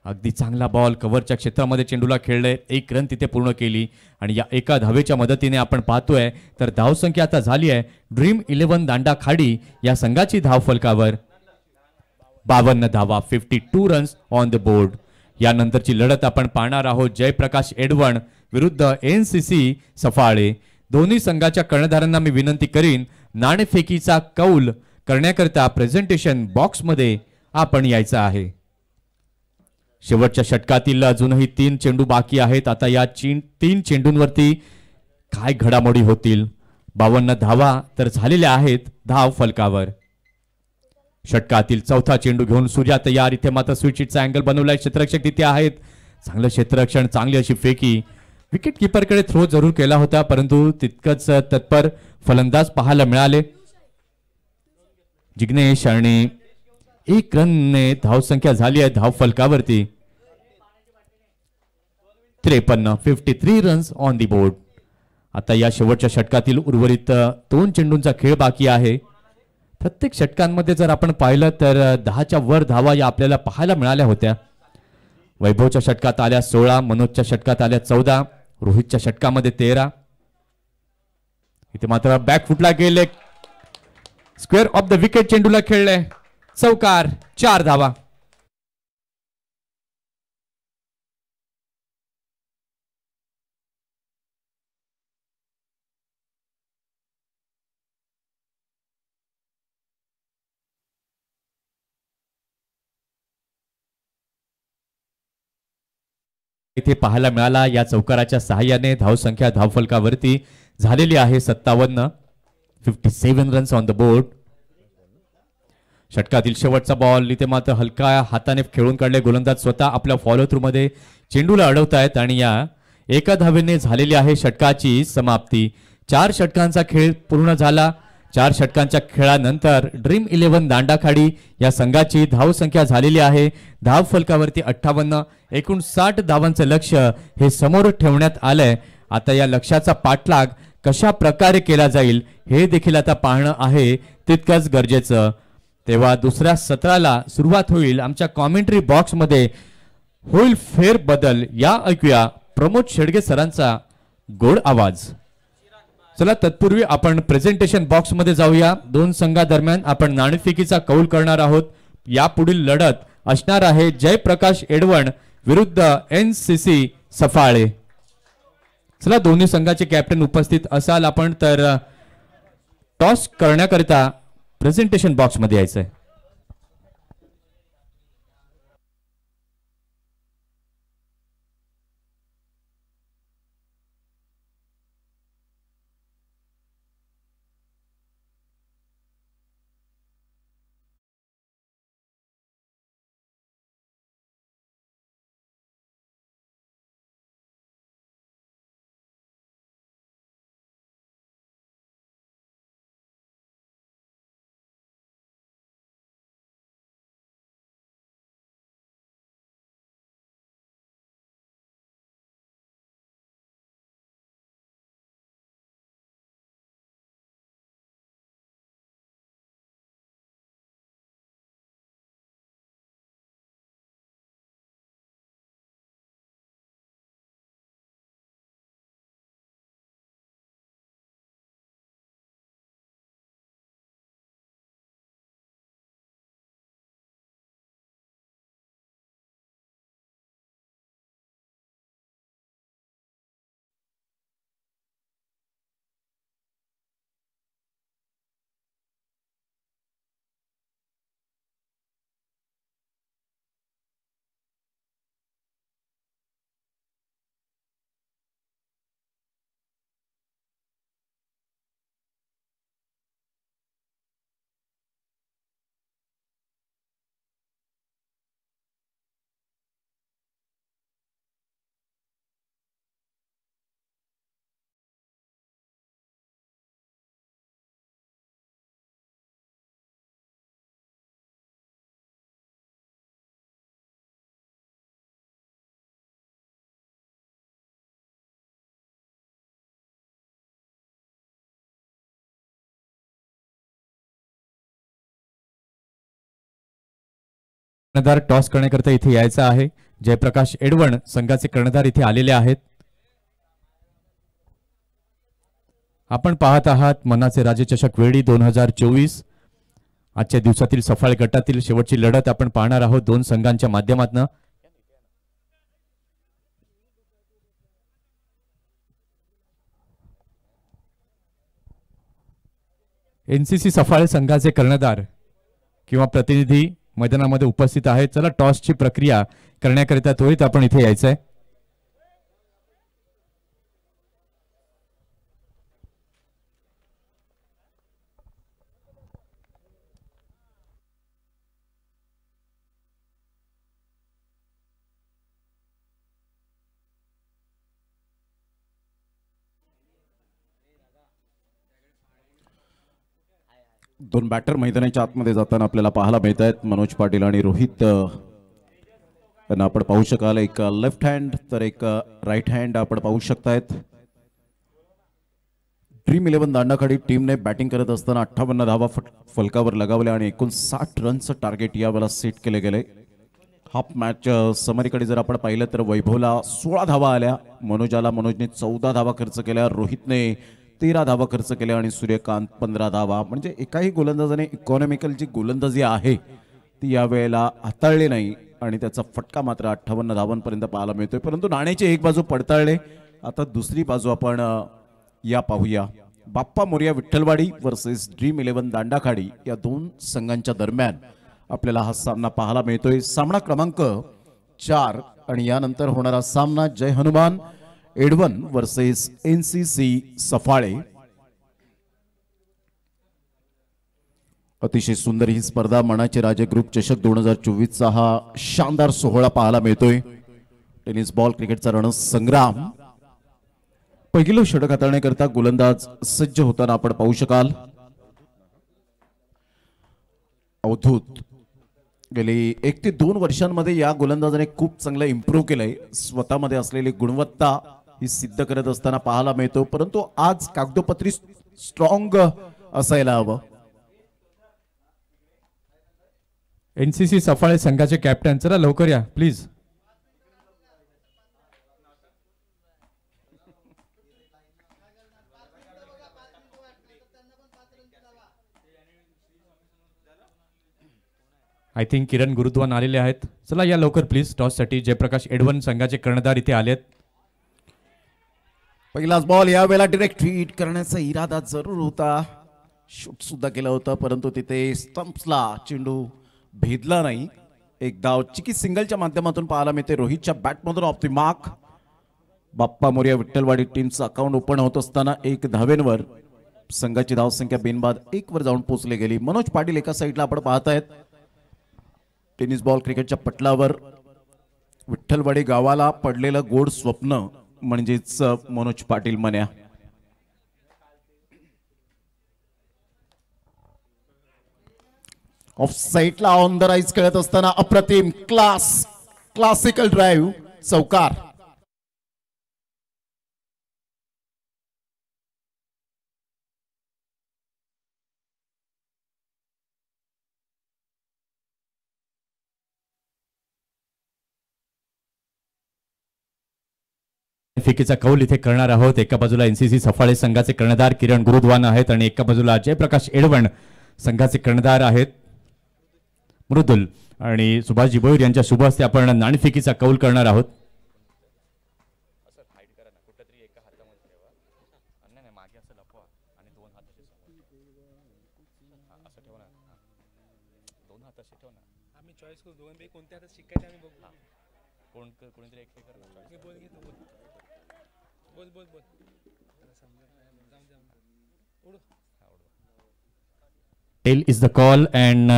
अगदी चांगला बॉल कव्हरच्या क्षेत्रामध्ये चेंडूला खेळले, एक रन तिथे पूर्ण केली आणि या एका धावेच्या मदतीने आपण पाहतोय तर धावसंख्या आता झाली आहे ड्रीम 11 दांडा खाडी या संघाची धाव फलकावर 52 धावा, 52 रन्स ऑन द बोर्ड. यानंतरची लढत आपण पाहणार आहोत जयप्रकाश एडवण विरुद्ध NCC सफाळे. दोन्ही संघाच्या कर्णधारांना मी विनंती करीन नाणेफेकीचा कौल करण्याकरता प्रेझेंटेशन बॉक्समध्ये आपण यायचं आहे. शेवटच्या षटकातील अजूनही 3 चेंडू बाकी आहेत. आता या 3 चेंडूंवरती काय घडामोडी होतील. 52 धावा तर झालेल्या आहेत धाव फलकावर. षटकातील चौथा चेंडू घेऊन सूर्या तयार. इथे मात्र स्विचिटचा अँगल बनवलाय. क्षेत्ररक्षक तिथे आहेत. चांगलं क्षेत्ररक्षण, चांगली अशी फेकी. विकेट किपरकडे थ्रो जरूर केला होता परंतु तितकंच तत्पर फलंदाज पाहायला मिळाले. जिग्नेश आणि 1 रनने धावसंख्या झाली आहे धाव फलकावरती 53 रन्स ऑन दी बोर्ड. आता या शेवटच्या षटकातील उर्वरित 2 चेंडूंचा खेळ बाकी आहे. प्रत्येक षटकांमध्ये जर आपण पाहिलं तर 10च्या वर धावा या आपल्याला पाहायला मिळाल्या होत्या. वैभवच्या षटकात आल्या 16, मनोजच्या षटकात आल्या 14, रोहितच्या षटकामध्ये 13. इथे मात्र बॅक फुटला गेले. स्क्वेअर ऑफ द विकेट चेंडूला खेळले. चौकार, 4 धावा. इथे पाहायला मिळाला या चौकाराच्या सहाय्याने धावसंख्या धावफलकावरती झालेली आहे 57. 57 रन्स ऑन द बोर्ड. षटकातील शेवटचा बॉल इथे मात्र हलका हाताने खेळून काढले. गोलंदाज स्वतः आपल्या फॉलो थ्रू मध्ये चेंडूला अडवतायत आणि या एका धावेने झालेली आहे षटकाची समाप्ती. 4 षटकांचा खेळ पूर्ण झाला. 4 षटकांच्या खेळानंतर ड्रीम 11 दांडाखाडी या संघाची धावसंख्या झालेली आहे धाव फलकावरती 58. एकूण 60 धावांचं लक्ष्य हे समोर ठेवण्यात आलंय. आता या लक्ष्याचा पाठलाग कशा प्रकारे केला जाईल हे देखील आता पाहणं आहे तितकंच गरजेचं. तेव्हा दुसऱ्या सत्राला सुरुवात होईल. आमच्या कॉमेंट्री बॉक्स मध्ये होईल फेर बदल या ऐकूया प्रमोद शेडगे सरांचा गोड आवाज. चला तत्पूर्वी आपण प्रेझेंटेशन बॉक्स मध्ये जाऊया. 2 संघादरम्यान आपण नाणेफेकीचा कौल करणार आहोत. यापुढील लढत असणार आहे जयप्रकाश एडवण विरुद्ध NCC सफाळे. चला दोन्ही संघाचे कॅप्टन उपस्थित असाल आपण तर टॉस करण्याकरिता प्रेझेंटेशन बॉक्स मध्ये यायचंय. कर्णधार टॉस करण्याकरता इथे यायचा आहे. जयप्रकाश एडवण संघाचे कर्णधार इथे आलेले आहेत. आपण पाहत आहात मनाचे राजे चषक वेळी 2024. आजच्या दिवसातील सफाळ गटातील शेवटची लढत आपण पाहणार आहोत दोन संघांच्या माध्यमातून. एनसीसी सफाळे संघाचे कर्णधार किंवा प्रतिनिधी मैदानामध्ये उपस्थित आहेत. चला टॉसची प्रक्रिया करण्याकरिता त्वरित आपण इथे यायचंय. दोन बॅटर मैदानाच्या आतमध्ये जाताना आपल्याला पाहायला मिळत आहेत. मनोज पाटील आणि रोहित यांना आपण पाहू शकाल. एक लेफ्ट हँड तर एक राईट हँड आपण पाहू शकतायत. ड्रीम 11 दांडाखाडी टीमने बॅटिंग करत असताना 58 धावा फलकावर लगावल्या आणि 59 रनचं टार्गेट यावेळेला सेट केले गेले. हाफ मॅच समरीकडे जर आपण पाहिलं तर वैभवला 16 धावा आल्या. मनोजने 14 धावा खर्च केल्या. रोहितने 13 धावा खर्च केल्या आणि सूर्यकांत 15 धावा. म्हणजे एकाही गोलंदाजाने इकॉनॉमिकल जी गोलंदाजी आहे ती यावेळेला हाताळली नाही आणि त्याचा फटका मात्र 58 धावांपर्यंत पाहायला मिळतोय. परंतु नाण्याची एक बाजू पडताळले. आता दुसरी बाजू आपण या पाहूया. बाप्पा मोरया विठ्ठलवाडी वर्सेस ड्रीम 11 दांडाखाडी या दोन संघांच्या दरम्यान आपल्याला हा सामना पाहायला मिळतोय. सामना क्रमांक 4 आणि यानंतर होणारा सामना जय हनुमान एडवन वर्सेस एनसीसी सफाळे. अतिशय सुंदर ही स्पर्धा मनाचे राजे ग्रुप चषक 2024 चा हा शानदार सोहळा पाहायला मिळतोय. टेनिस बॉल क्रिकेटचा रणसंग्राम. पहिलं षटक हाताळण्याकरता गोलंदाज सज्ज होताना आपण पाहू शकाल. अवधूत गेली 1 ते 2 वर्षांमध्ये या गोलंदाजाने खूप चांगलं इम्प्रूव्ह केलंय. स्वतःमध्ये असलेली गुणवत्ता ही सिद्ध करत असताना पाहायला मिळतो. परंतु आज कागदोपत्री स्ट्रॉंग असायला हवं. एनसीसी सफाळे संघाचे कॅप्टन चला लवकर या प्लीज. आय थिंक किरण गुरुद्वान आलेले आहेत. चला या लवकर प्लीज टॉस साठी. जयप्रकाश एडवन संघाचे कर्णधार इथे आलेत. पहिलाच बॉल यावेळेला डायरेक्ट हिट करण्याचा इरादा जरूर होता. शूट सुद्धा केला होता परंतु तिथे स्टंप्सला चेंडू भेदला नाही. एक धाव चिकी सिंगलच्या माध्यमातून पाहायला मिळते. रोहितच्या बॅटमधून off the mark. Bappa Morya Vitthalwadi टीमचं अकाउंट ओपन होत असताना 1 धावेंवर संघाची धावसंख्या बिनबाद 1 वर जाऊन पोहोचली गेली. मनोज पाटील एका साईडला आपण पाहतायत. टेनिस बॉल क्रिकेटच्या पटलावर विठ्ठलवाडी गावाला पडलेलं गोड स्वप्न म्हणजेच मनोज पाटील मन्या. ऑफ साईडला ऑन द राईज खेळत असताना अप्रतिम क्लासिकल ड्राईव्ह चौकार. फिकीचा कौल इथे करणार आहोत. एका बाजूला एनसीसी सफाळे संघाचे कर्णधार किरण गुरुद्वान आहेत आणि एका बाजूला जयप्रकाश एडवण संघाचे कर्णधार आहेत मृदुल आणि सुभाषजी भोईर यांच्या शुभ हस्ते आपण नाणेफेकीचा कौल करणार आहोत. Tail is the call and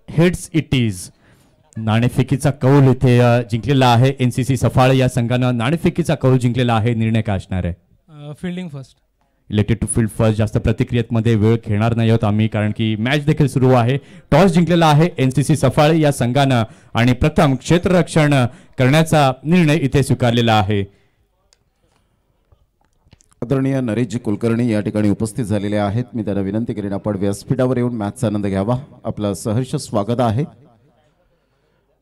heads it is. नाणेफेकीचा कौल इथे जिंकलेला आहे. एनसीसी सफाळे या संघानं नाणेफेकीचा कौल जिंकलेला आहे. निर्णय काय असणार आहे? Fielding first. Elected to field first. जास्त प्रतिक्रियेत मध्ये वेळ घेणार नाही आहोत आम्ही कारण की मॅच देखील सुरू आहे. टॉस जिंकलेला आहे एनसीसी सफाळे या संघानं आणि प्रथम क्षेत्ररक्षण करण्याचा निर्णय इथे स्वीकारलेला आहे. आदरणीय नरेशजी कुलकर्णी या ठिकाणी उपस्थित झालेले आहेत. मी त्यांना विनंती करेन आपण व्यासपीठावर येऊन मॅचचा आनंद घ्यावा. आपलं सहर्ष स्वागत आहे.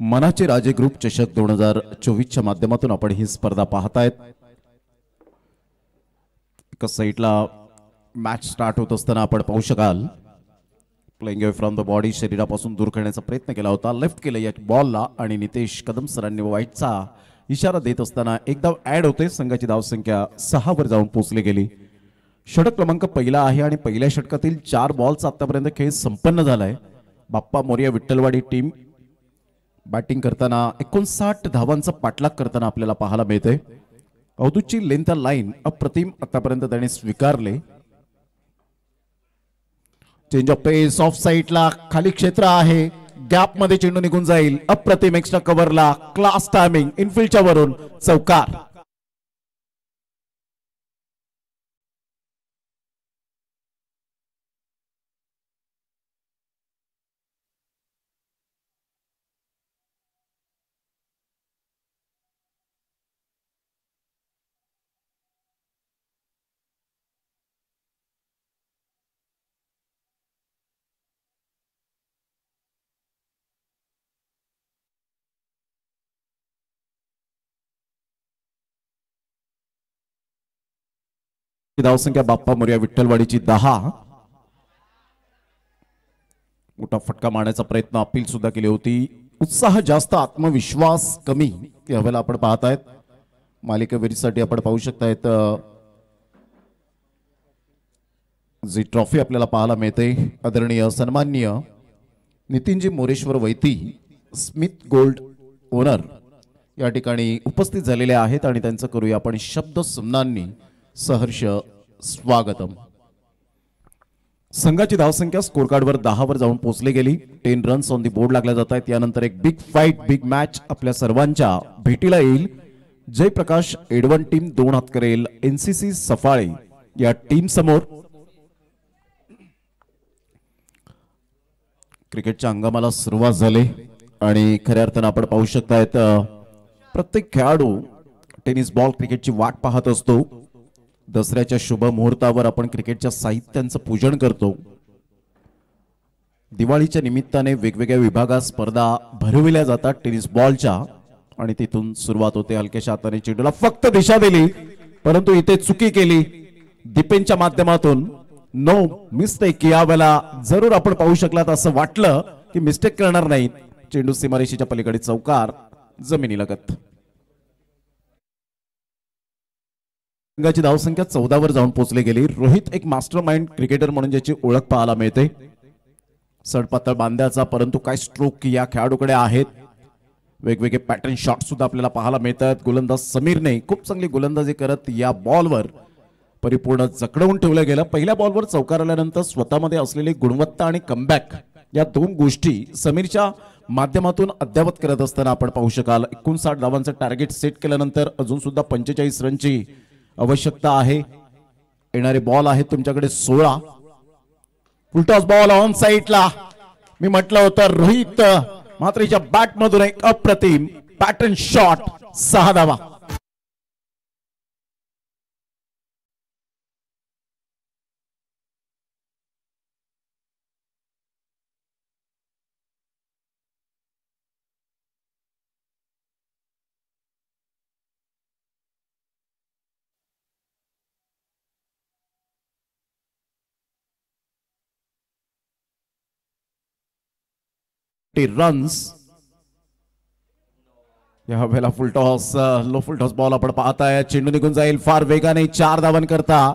मनाचे राजे ग्रुप चषक 2024च्या माध्यमातून आपण ही स्पर्धा पाहतायत. एका साईडला मॅच स्टार्ट होत असताना आपण पाहू शकाल प्लेइंग फ्रॉम द बॉडी, शरीरापासून दूर करण्याचा प्रयत्न केला होता. लेफ्ट केलं या बॉलला आणि नितेश कदम सरांनी वाईटचा इशारा देत असताना एक धाव ऍड होते. संघाची धावसंख्या 6 वर जाऊन पोहोचली गेली. षटक क्रमांक पहिला आहे आणि पहिल्या षटकातील 4 बॉलचा आतापर्यंत खेळ संपन्न झालाय. बाप्पा मोरया विठ्ठलवाडी टीम बॅटिंग करताना 59 धावांचा पाठलाग करताना आपल्याला पाहायला मिळते. अवधूतची लेंथ लाईन अप्रतिम आतापर्यंत त्याने स्वीकारले. चेंज ऑफ पेस, ऑफ साईडला खाली क्षेत्र आहे, गॅप मध्ये चेंडू निघून जाईल. अप्रतिम एक्स्ट्रा कव्हरला क्लास टायमिंग, इनफिल्डच्या वरून चौकार. धावसंख्या बाप्पा मोरया विठ्ठलवाडीची 10. मोठा फटका मारण्याचा प्रयत्न अपील सुद्धा केली होती. उत्साह जास्त, आत्मविश्वास कमी यावेळेला आपण पाहतायत. मालिकावीरीसाठी आपण पाहू शकतायत जी ट्रॉफी आपल्याला पाहायला मिळते. आदरणीय सन्माननीय नितीनजी मोरेश्वर वैती स्मिथ गोल्ड ओनर या ठिकाणी उपस्थित झालेले आहेत आणि त्यांचं करूया आपण शब्द सुमनांनी सहर्ष स्वागतम. संघाची धावसंख्या स्कोर कार्डवर 10 वर जाऊन पोहोचली गेली. 10 रन्स ऑन दी बोर्ड लागल्या जात आहेत. यानंतर एक बिग फाईट, बिग मॅच आपल्या सर्वांच्या भेटीला येईल. जयप्रकाश एडवन टीम 2 हात करेल एनसीसी सफाळे या टीम समोर. क्रिकेटच्या हंगामाला सुरुवात झाली आणि खऱ्या अर्थानं आपण पाहू शकतायत प्रत्येक खेळाडू टेनिस बॉल क्रिकेटची वाट पाहत असतो. दसऱ्याच्या शुभ मुहूर्तावर आपण क्रिकेटच्या साहित्यांचं पूजन करतो. दिवाळीच्या निमित्ताने वेगवेगळ्या विभागात स्पर्धा भरविल्या जातात टेनिस बॉलच्या आणि तिथून सुरुवात होते. हलक्याशा हाताने चेंडूला फक्त दिशा दिली, परंतु इथे चुकी केली दीपेनच्या माध्यमातून. No mistake. यावेळेला जरूर आपण पाहू शकलात, असं वाटलं की मिस्टेक करणार नाहीत. चेंडू सीमारेषेच्या पलीकडे चौकार, जमिनीलगत. संघाची धावसंख्या 14 वर जाऊन पोहोचली गेली. रोहित एक मास्टर माइंड क्रिकेटर म्हणून ज्याची ओळख पाहायला मिळते. सडपातळ बांध्याचा, परंतु काय स्ट्रोक या खेळाडूकडे आहेत. वेगवेगळे पॅटर्न शॉट सुद्धा आपल्याला पाहायला मिळतात. गोलंदाज समीरने खूप चांगली गोलंदाजी करत या बॉलवर परिपूर्ण जखडवून ठेवलं गेलं. पहिल्या बॉलवर चौकार आल्यानंतर स्वतःमध्ये असलेली गुणवत्ता आणि कमबॅक या 2 गोष्टी समीरच्या माध्यमातून अद्यावत करत असताना आपण पाहू शकाल. 59 धावांचं टार्गेट सेट केल्यानंतर अजून सुद्धा 45 रनची आवश्यकता आहे. येणारे बॉल आहेत तुमच्याकडे 16. फुलटॉस बॉल ऑन साईडला. मी म्हटलं होतं रोहित मात्रेच्या बॅट मधून एक अप्रतिम पॅटर्न शॉट, 6 धावा. रन्स या वेळेला फुलटॉस, लो फुलटॉस बॉल आपण पाहताय. चेंडू निघून जाईल फार वेगाने. 4 धावांकरता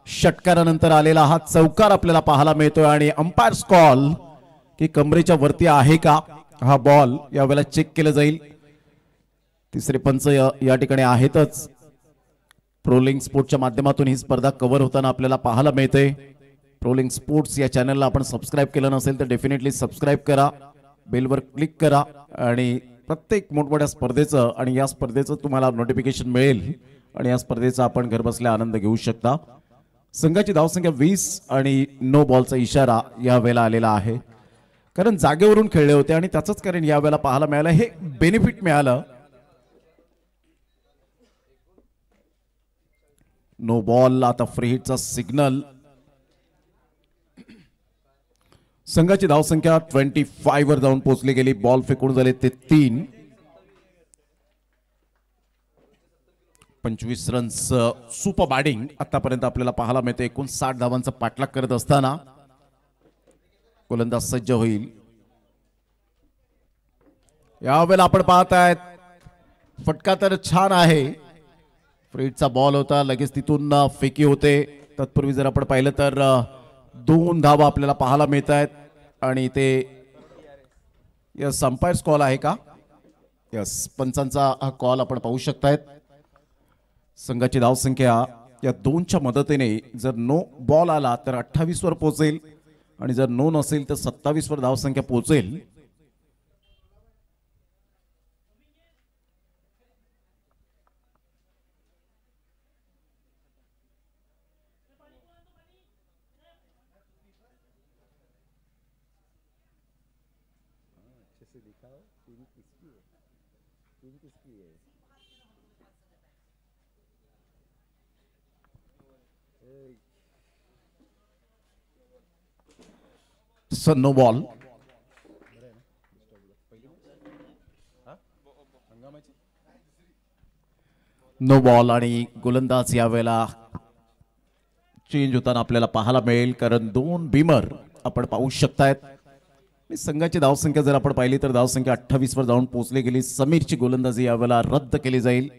षटकारानंतर आलेला हा चौकार आपल्याला पाहायला मिळतोय आणि अंपायर्स कॉल की कमरेच्या वरती आहे का हा बॉल यावेळेला चेक केलं जाईल. तिसरे पंच या ठिकाणी आहेतच. प्रोलिंग स्पोर्ट्सच्या माध्यमातून ही स्पर्धा कव्हर होताना आपल्याला पाहायला मिळते. प्रोलिंग स्पोर्ट्स या चॅनलला आपण सबस्क्राईब केलं नसेल तर डेफिनेटली सबस्क्राईब करा, बेलवर क्लिक करा आणि प्रत्येक मोठमोठ्या स्पर्धेचं आणि या स्पर्धेचं तुम्हाला नोटिफिकेशन मिळेल आणि या स्पर्धेचा आपण घरबसल्या आनंद घेऊ शकता. संघाची धावसंख्या 20 आणि नो बॉलचा इशारा या वेळेला आलेला आहे, कारण जागेवरून खेळले होते आणि त्याचंच कारण या वेळेला पाहायला मिळालं. हे बेनिफिट मिळालं. No ball. आता फ्री हिटचा सिग्नल. संघाची धावसंख्या 25 वर जाऊन पोहोचली गेली. बॉल फेकून झाले ते 3. 25 रन्स सुपर बॅटिंग आतापर्यंत आपल्याला पाहायला मिळते. 59 धावांचा पाठलाग करत असताना गोलंदाज सज्ज होईल. यावेळेला आपण पाहतायत फटका तर छान आहे. फ्रीडचा बॉल होता, लगेच तिथून फेकी होते. तत्पूर्वी जर आपण पाहिलं तर 2 धावा आपल्याला पाहायला मिळत आहेत आणि ते यस अंपायर्स कॉल आहे का? यस, पंचांचा हा कॉल आपण पाहू शकतायत. संघाची धावसंख्या या 2च्या मदतीने जर नो बॉल आला तर 28 वर पोहोचेल आणि जर नो नसेल तर 27 वर धावसंख्या पोहोचेल. No ball. नो बॉल आणि गोलंदाज यावेळेला चेंज होताना आपल्याला पाहायला मिळेल, कारण 2 बीमर आपण पाहू शकतायत. संघाची धावसंख्या जर आपण पाहिली तर धावसंख्या 28 वर जाऊन पोहोचली गेली. समीरची गोलंदाजी यावेळेला रद्द केली जाईल.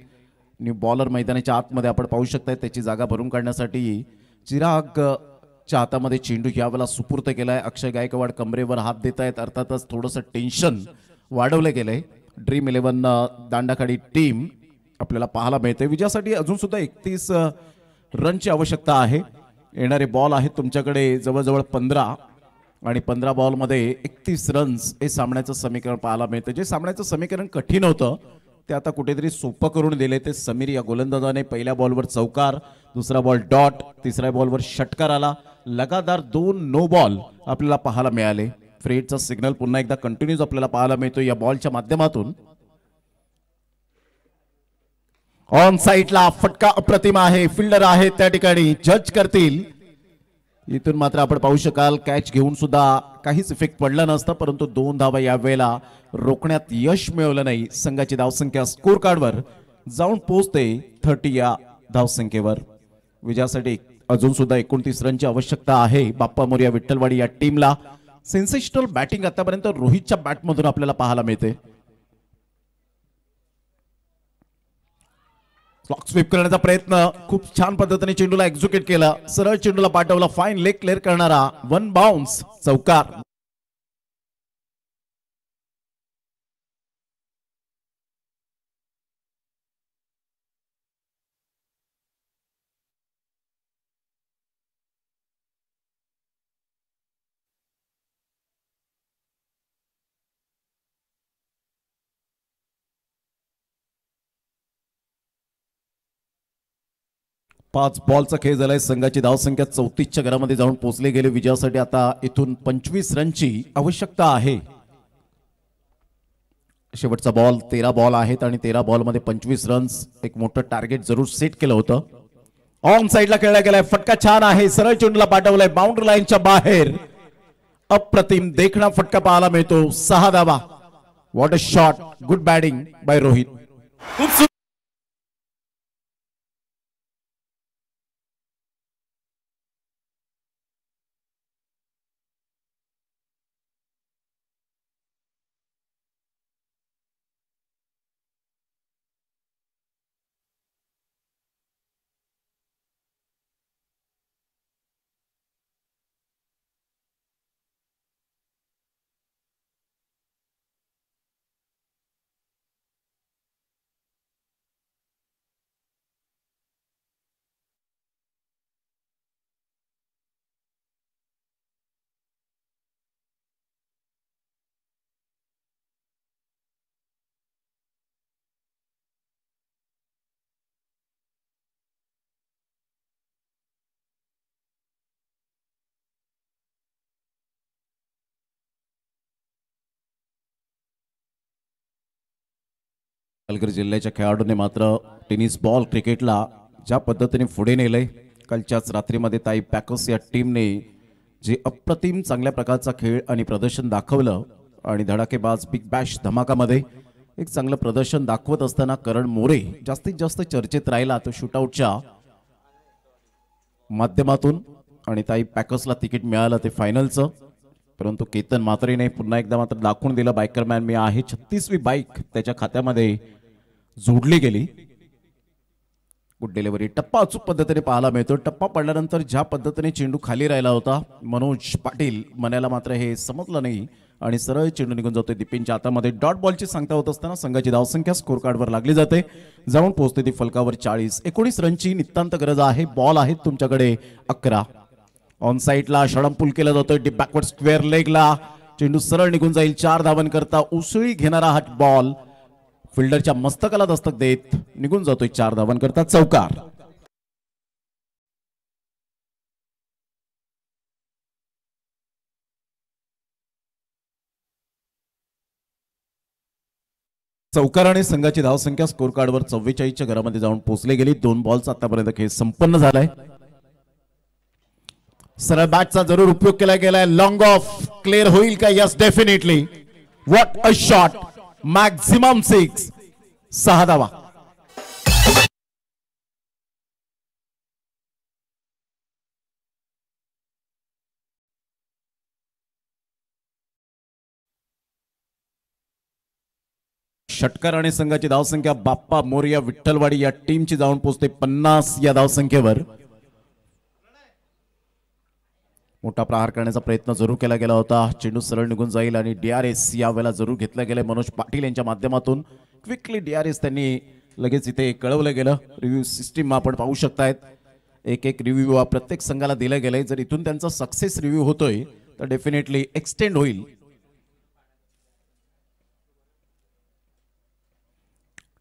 न्यू बॉलर मैदानाच्या आतमध्ये आपण पाहू शकताय. त्याची जागा भरून काढण्यासाठी चिरागच्या हातामध्ये चेंडू यावेळेला सुपूर्द केलाय. अक्षय गायकवाड कमरेवर हात देत आहेत. अर्थातच थोडंसं टेन्शन वाढवलं गेलंय. ड्रीम 11 दांडाखाडी टीम आपल्याला पाहायला मिळते. विजयासाठी अजून सुद्धा 31 रनची आवश्यकता आहे. येणारे बॉल आहेत तुमच्याकडे जवळजवळ 15 आणि 15 बॉलमध्ये 31 रन्स हे सामन्याचं समीकरण पाहायला मिळतं. जे सामन्याचं समीकरण कठीण होतं ते आता कुठेतरी सोपं करून दिले. ते समीर या गोलंदाजाने पहिल्या बॉलवर चौकार, दुसरा बॉल डॉट, तिसऱ्या बॉलवर षटकार आला. लगातार 2 नो बॉल आपल्याला पाहायला मिळाले. फ्रेडचा सिग्नल पुन्हा एकदा कंटिन्यूज आपल्याला पाहायला मिळतो या बॉलच्या माध्यमातून. ऑन साइडला फटका अप्रतिम आहे. फिल्डर आहे त्या ठिकाणी, जज करतील. इथून मात्र आपण पाहू शकाल कॅच घेऊन सुद्धा काहीच इफेक्ट पडला नसता, परंतु 2 धावा या वेळेला रोखण्यात यश मिळवलं नाही. संघाची धावसंख्या स्कोर कार्डवर जाऊन पोहोचते 30 या धावसंख्येवर. विजयासाठी अजून सुद्धा 29 रनची आवश्यकता आहे. बाप्पा मोरया विठ्ठलवाडी या टीमला. सेन्सेशनल बॅटिंग आतापर्यंत रोहितच्या बॅटमधून आपल्याला पाहायला मिळते. क्लॉक स्वीप करण्याचा प्रयत्न खूप छान पद्धतीने चेंडूला एक्झिक्यूट केला. सरळ चेंडूला पाठवला. फाईन लेग क्लिअर करणारा 1 बाउन्स चौकार. पाच बॉलचा खेळ झालाय. संघाची धावसंख्या 34च्या घरामध्ये जाऊन पोहोचले गेले. विजयासाठी आता इथून 25 रनची आवश्यकता आहे. शेवटचा बॉल 13 बॉल आहेत आणि 13 बॉलमध्ये 25 रन्स. एक मोठं टार्गेट जरूर सेट केलं होतं. ऑन साइडला खेळला गेलाय. फटका छान आहे. सरळ चेंडूला पाठवलाय बाउंड्री लाईनच्या बाहेर. अप्रतिम देखणा फटका पाहायला मिळतो. 6 धावा. What a shot. Good batting by Rohit. खूप पालघर जिल्ह्याच्या खेळाडूने मात्र टेनिस बॉल क्रिकेटला ज्या पद्धतीने पुढे नेलंय, कालच्याच रात्रीमध्ये ताई पॅकर्स या टीमने जे अप्रतिम चांगल्या प्रकारचा खेळ आणि प्रदर्शन दाखवलं आणि धडाकेबाज बिग बॅश धमाकामध्ये एक चांगलं प्रदर्शन दाखवत असताना करण मोरे जास्तीत जास्त चर्चेत राहिला तो शूटआउटच्या माध्यमातून आणि ताई पॅकर्सला तिकीट मिळालं ते फायनलचं. परंतु केतन म्हात्रेने पुन्हा एकदा मात्र दाखवून दिलं बायकरमॅन मी आहे. 36वी बाईक त्याच्या खात्यामध्ये जोडली गेली. Good delivery. टप्पा अचूक पद्धतीने पाहायला मिळतो. टप्पा पडल्यानंतर ज्या पद्धतीने चेंडू खाली राहिला होता मनोज पाटील मनाला मात्र हे समजलं नाही आणि सरळ चेंडू निघून जातोय दीपिनच्या हातामध्ये. डॉट बॉलची सांगता होत असताना संघाची धावसंख्या स्कोर कार्डवर लागली जाते. जाऊन पोहोचते ती फलकावर 40-19 रनची नितांत गरज आहे. बॉल आहेत तुमच्याकडे 11. ऑन साईडला षडंपूल केला जातोय डीप बॅकवर्ड स्क्वेअर लेगला. चेंडू सरळ निघून जाईल. 4 धावांकरता उसळी घेणारा हा बॉल फिल्डरच्या मस्तकाला दस्तक देत निघून जातोय. 4 धावांकरता चौकार. चौकाराने संघाची धावसंख्या स्कोर कार्डवर 44च्या घरामध्ये जाऊन पोहोचली गेली. 2 बॉलचा आतापर्यंत खेळ संपन्न झालाय. सरळ बॅटचा जरूर उपयोग केला गेलाय. लॉंग ऑफ क्लिअर होईल का? Yes definitely. What a shot. Maximum 6. 6 धावा. षटकार आणि संघाची धावसंख्या बाप्पा मोरिया विठ्ठलवाडी या टीमची जाऊन पोहोचते 50 या धावसंख्येवर. मोठा प्रहार करण्याचा प्रयत्न जरूर केला गेला होता. चेंडू सरळ निघून जाईल आणि DRS यावेळेला जरूर घेतला गेलाय मनोज पाटील यांच्या माध्यमातून. क्विकली DRS त्यांनी लगेच इथे कळवलं गेलं. रिव्ह्यू सिस्टीम आपण पाहू शकतायत. एक रिव्ह्यू प्रत्येक संघाला दिला गेलाय. जर इथून त्यांचा सक्सेस रिव्ह्यू होतोय तर डेफिनेटली एक्सटेंड होईल.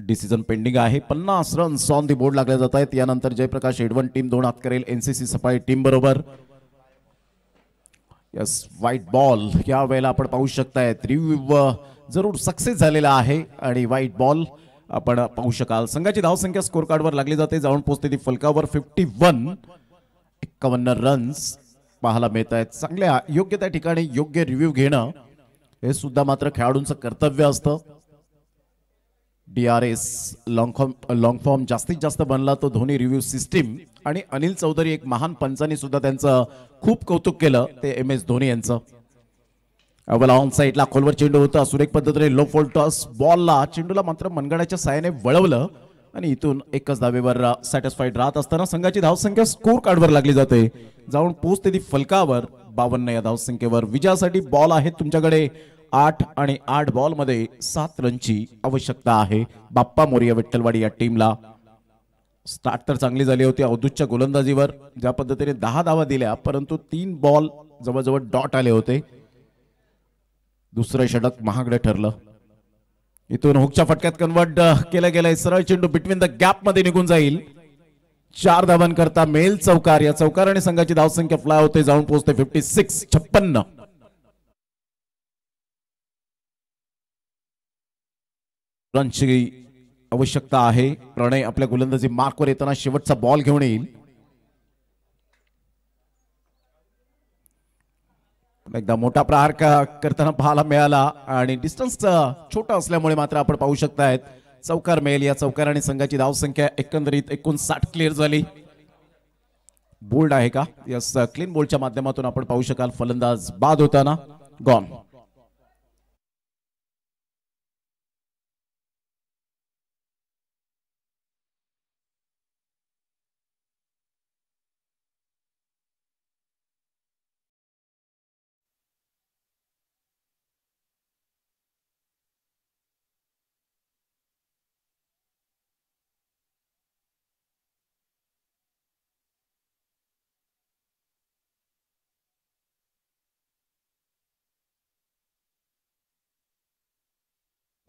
डिसिजन पेंडिंग आहे. 50 रन्स ऑन दी बोर्ड लागले जात आहेत. यानंतर जयप्रकाश एडवन टीम 2 हात करेल NCC सफाई टीम बरोबर. यस व्हाईट बॉल या वेळेला आपण पाहू शकतायत. रिव्ह्यू जरूर सक्सेस झालेला आहे आणि व्हाईट बॉल आपण पाहू शकाल. संघाची धावसंख्या स्कोर कार्डवर लागली जाते. जाऊन पोहोचते ती फलकावर 51. 51 रन्स पाहायला मिळत आहेत. चांगल्या योग्य त्या ठिकाणी योग्य रिव्ह्यू घेणं हे सुद्धा मात्र खेळाडूंचं कर्तव्य असतं. DRS लॉंग फॉर्म जास्तीत जास्त बनला तो धोनी रिव्ह्यू सिस्टीम आणि अनिल चौधरी एक महान पंचांनी सुद्धा त्यांचं खूप कौतुक केलं ते MS धोनी यांचं. ऑन साईडला खोलवर चेंडू होता. सुरेख पद्धतीने लो फॉल टॉस बॉलला चेंडूला मात्र मनगडाच्या साहाय्याने वळवलं आणि इथून एकच धावेवर सॅटिस्फाईड राहत असताना संघाची धावसंख्या स्कोर कार्डवर लागली जाते. जाऊन पोहोचते ती फलकावर 52 या धावसंख्येवर. विजयासाठी बॉल आहेत तुमच्याकडे 8 आणि 8 बॉल मध्ये 7 रनची आवश्यकता आहे. बाप्पा मोरिया विठ्ठलवाडी या टीमला. स्टार्ट तर चांगली झाली होती अवधूतच्या गोलंदाजीवर. ज्या पद्धतीने 10 धावा दिल्या परंतु 3 बॉल जवळजवळ डॉट आले होते. दुसरं षटक महागडं ठरलं. इथून हुकच्या फटक्यात कन्वर्ट केलं गेलंय. सरळ चेंडू बिटवीन द गॅप मध्ये निघून जाईल. 4 धावांकरता मेल चौकार. या चौकाराने संघाची धावसंख्या फ्लाय होते. जाऊन पोहोचते 56. 56 रनची आवश्यकता आहे. प्रणय आपल्या गोलंदाजी मार्कवर येताना शेवटचा बॉल घेऊन येईल. एकदा मोठा प्रहार करताना पाहायला मिळाला आणि डिस्टन्स छोटा असल्यामुळे मात्र आपण पाहू शकतायत चौकार मिळेल. या चौकाराने संघाची धावसंख्या एकंदरीत 59 क्लिअर झाली. बोल्ड आहे का? यस क्लीन बोल्डच्या माध्यमातून आपण पाहू शकाल फलंदाज बाद होताना गॉन.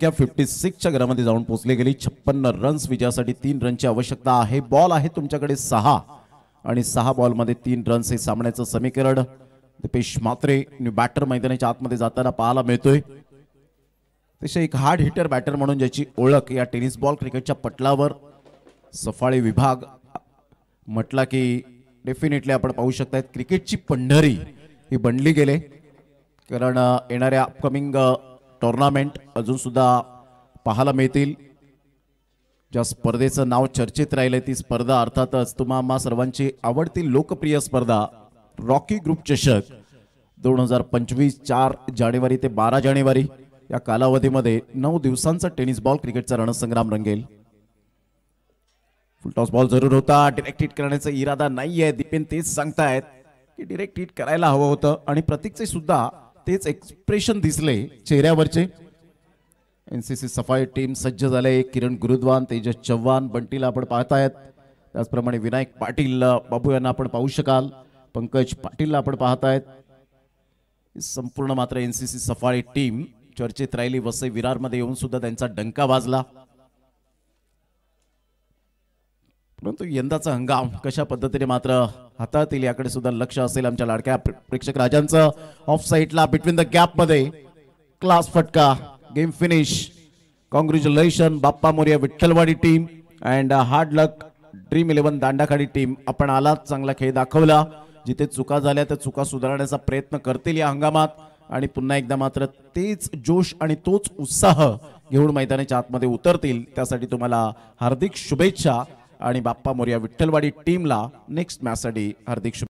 क्या 56च्या घरामध्ये जाऊन पोहोचले गेली. 56 रन्स विजयासाठी 3 रनची आवश्यकता आहे. बॉल आहे तुमच्याकडे 6 आणि 6 बॉलमध्ये 3 रन्स हे सामन्याचं समीकरण दीपेश म्हात्रे बॅटर मैदानाच्या आतमध्ये जाताना पाहायला मिळतोय. तसे एक हार्ड हिटर बॅटर म्हणून ज्याची ओळख या टेनिस बॉल क्रिकेटच्या पटलावर सफाळे विभाग म्हटला की डेफिनेटली आपण पाहू शकता क्रिकेटची पंढरी ही बनली गेले, कारण येणाऱ्या अपकमिंग टुर्नामेंट अजून सुद्धा पाहायला मिळतील. ज्या स्पर्धेचं नाव चर्चेत राहिलंय ती स्पर्धा अर्थातच तुम्हा सर्वांची आवडती लोकप्रिय स्पर्धा रॉकी ग्रुप चषक 2025 4 जानेवारी ते 12 जानेवारी या कालावधीमध्ये 9 दिवसांचा टेनिस बॉल क्रिकेटचा रणसंग्राम रंगेल. फुल टॉस बॉल जरूर होता, डिरेक्ट हिट करण्याचा इरादा नाहीये. दीपेन तेच सांगतायत की डिरेक्ट हिट करायला हवं होतं आणि प्रतीकचे सुद्धा तेच एक्सप्रेशन दिसले चेहऱ्यावरचे. एनसीसी सफाई टीम सज्ज झाले. किरण गुरुद्वान, तेजस चव्हाण, बंटीला आपण पाहतायत. त्याचप्रमाणे विनायक पाटील बाबू यांना आपण पाहू शकाल. पंकज पाटीलला आपण पाहतायत. संपूर्ण मात्र एनसीसी सफाई टीम चर्चेत राहिली. वसई विरारमध्ये येऊन सुद्धा त्यांचा डंका वाजला. परंतु यंदाचा हंगाम कशा पद्धतीने मात्र हाताळतील याकडे सुद्धा लक्ष असेल आमच्या लाडक्या प्रेक्षक राजांचं. ऑफ साईडला बिटवीन द गॅप मध्ये क्लास फटका. Game finish. Congratulation Bappa Morya Vitthalwadi team and hard luck Dream 11 Dandakhadi team. आपण आलात, चांगला खेळ दाखवला. जिथे चुका झाल्या त्या चुका सुधारण्याचा प्रयत्न करतील या हंगामात आणि पुन्हा एकदा मात्र तेच जोश आणि तोच उत्साह घेऊन मैदानाच्या आतमध्ये उतरतील. त्यासाठी तुम्हाला हार्दिक शुभेच्छा आणि बाप्पा मोरया विठ्ठलवाडी टीमला नेक्स्ट मॅचसाठी हार्दिक शुभेच्छा.